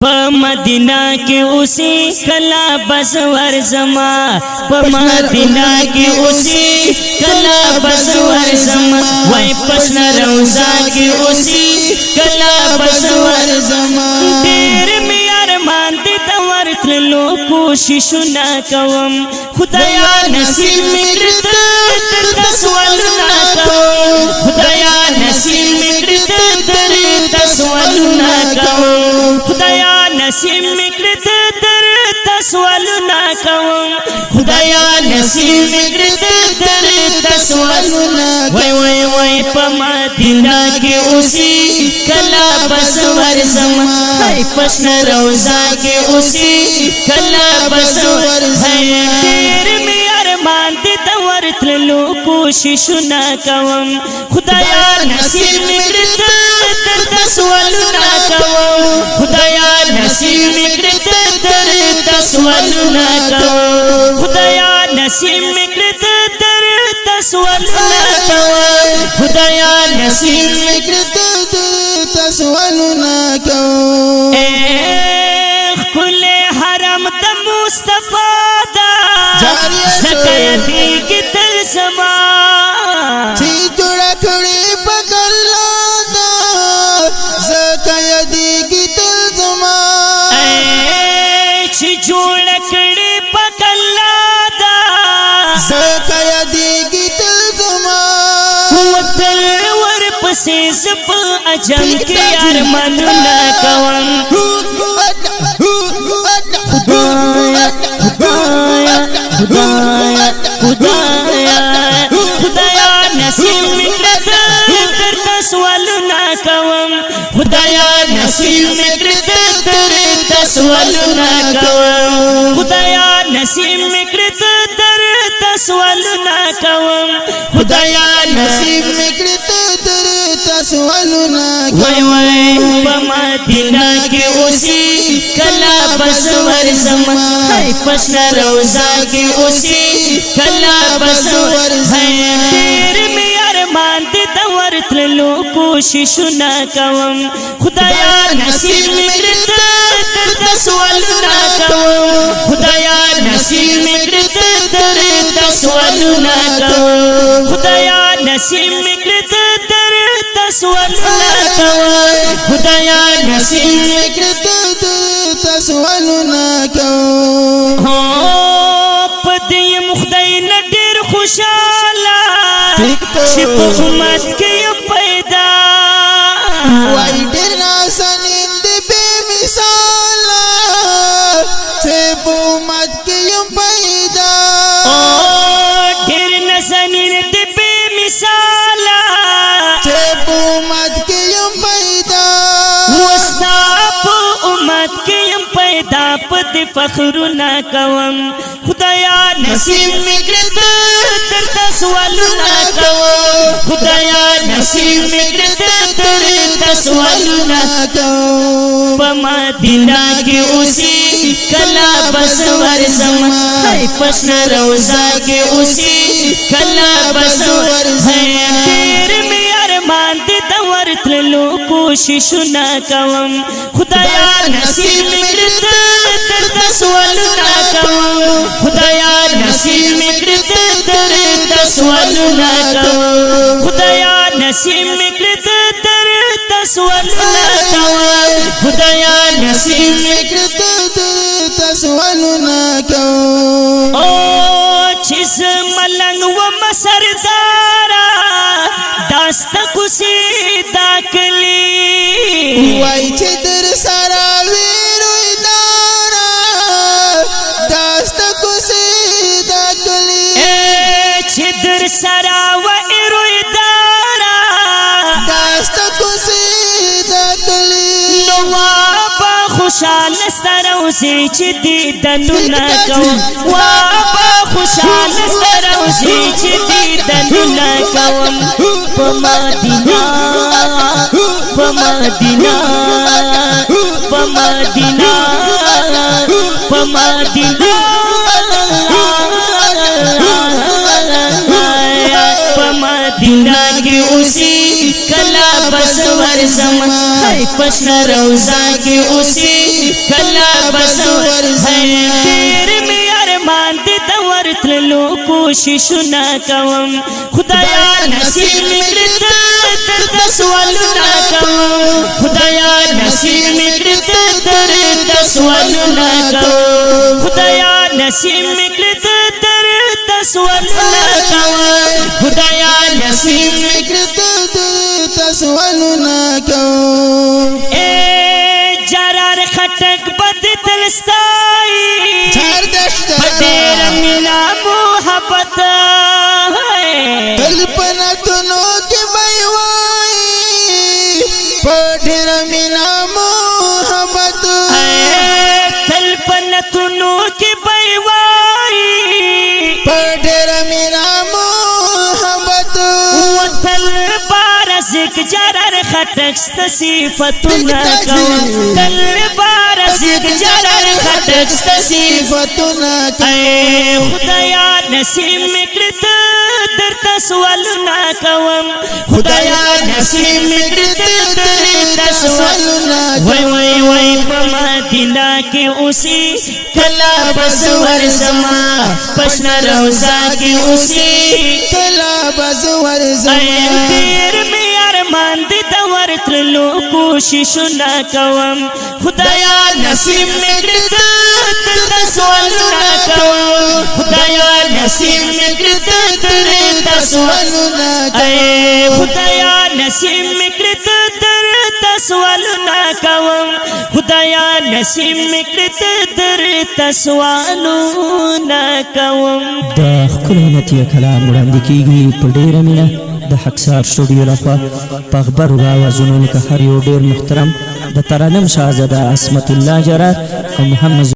मदीना के उसी कला बसवर जमा मदीना के उसी कला बसवर जमा वही पसना रौजा के उसी कला बसवर जमा तेरे में अरमान दे तवर लो कोशिश न कवम खुदाया नसीब में तस्वल न कवम खुदाया नसीब में तस्वल न कवम खुदाया नसीब में कृत दर तस्वल ना कवम खुदाया नसीब में कृत दर तस्वल ना वही वही मदीना के उसी कला बसवर जमा है पसना रौजा के उसी कला बसवर है तेरे में अरमान दे तवर लो कोशिश ना कवम खुदाया नसीब में कृत दर तस्वल ना कवम खुदाया नसीब में कृत दर तस्वल न कवम खुदाया नसीब में कृत दर तस्वल न कवम खुदाया नसीब में कृत दर तस्वल न कवम खुले हरम द मुस्तफा दा सकयती की तलसमा थी जुड़ा खड़ी पकड़ला दा सकयती की तलसमा जोड़कड़े पकल्ला दा सकयदी की तलसमा तलवर पसे जप अजम के अरमान न कवम खुदाया खुदाया खुदाया खुदाया खुदाया नसीब में कृत दर तस्वल न कवम खुदाया नसीब में कृत दर तस्वल न कवम खुदाया नसीब में कृत दर तस्वल न कवम खुदाया नसीब में कृत दर तस्वल न वही मदीना के उसी कला बसवर जमा है पसना रौजा के उसी कला बसवर है तेरे में अरमान दे तवर लो कोशिश न कवम खुदाया नसीब में कृत दर तस्वल न कवम खुदाया नसीब में कृत दर तस्वल न कवम खुदाया नसीब में कृत दर तस्वल न कवम खुदाया नसीब में कृत दर तस्वल न कवम हो पदी मुखदाई न डेर खुशाला शिप उम्मत के पैदा वाई डेर नासनिंद बेमिसाला शिप उम्मत के पैदा ओ डेर नासनिंद बेमिसाला शिप उम्मत के पैदा मुस्ताफ उम्मत के पैदा पद फख्र न कवम खुदाया नसीब में कृत दर तस्वल न कवम खुदाया नसीब में कृत दर तस्वल न कवम मदीना के उसी कला बसवर जमा है पसना रौजा के उसी कला बसवर है तेरे में अरमान दे तवर लो कोशिश न कवम खुदाया नसीब में कृत दर तस्वल न कवम खुदाया नसीब में कृत दर तस्वल न कवम खुदाया नसीब में कृत दर तस्वल न कवम खुदाया नसीब में कृत दर तस्वल न कवम ओ छिस मलंग व मसरदारा दास्त कुसी दाखली वाई छिदर सारा वीरो इदारा दास्त कुसी दाखली छिदर सारा व इरो इदारा दास्त कुसी दाखली नवाबा खुशाल सरौ से छिदी दनु न कवम वाबा खुशाल सरौ से छिदी दनु न कवम मदीना मदीना मदीना मदीना मदीना के उसी کلا بس ورزم ہے پشنا روزہ کی اسی کلا بس ورزم تیر میں ارمان دی دور تلو کوشش نہ کوم خدایا نصیب مگرد درد سوالو نہ کوم خدایا نصیب مگرد درد سوالو نہ کوم خدایا نصیب مگرد درد سوالو نہ کوم خدایا نصیب مگرد درد سوالو نہ کوم اے جرار خٹک بد دلستائی جھار دشت پتیر ملا محبت کلپنا تنوں کی بیوائی پڑھر ملا محبت کلپنا تنوں کی بیوائی پڑھر ملا محبت وطل بارزک جرار خٹک صفتنا کون کل بارزک جرار خٹک صفتنا اے خدایا نصیب مگرد درد سوالو نہ کوم خدایا نصیب مگرد درد سوالو نہ وای وای وای مدینہ کے اسی کلا بس ورزما پشنا روزہ کے اسی کلا بس ورزما تیر میں ارمان دی دور تلو کوشش نہ کوم خدایا نصیب مگرد درد سوالو نہ کوم خدایا نصیب مگرد درد سوالو نہ کوم خدایا نصیب مگرد درد سوالو نہ کوم خدایا نصیب مگرد درد سوالو نہ کوم د خلونتی کلام وړاندې کیږي په ډیره مینه د حقسار سټوډیو لخوا په خبرو راوازونو کې هر یو ډیر محترم د ترنم شاهزاده عصمت الله جرار او محمد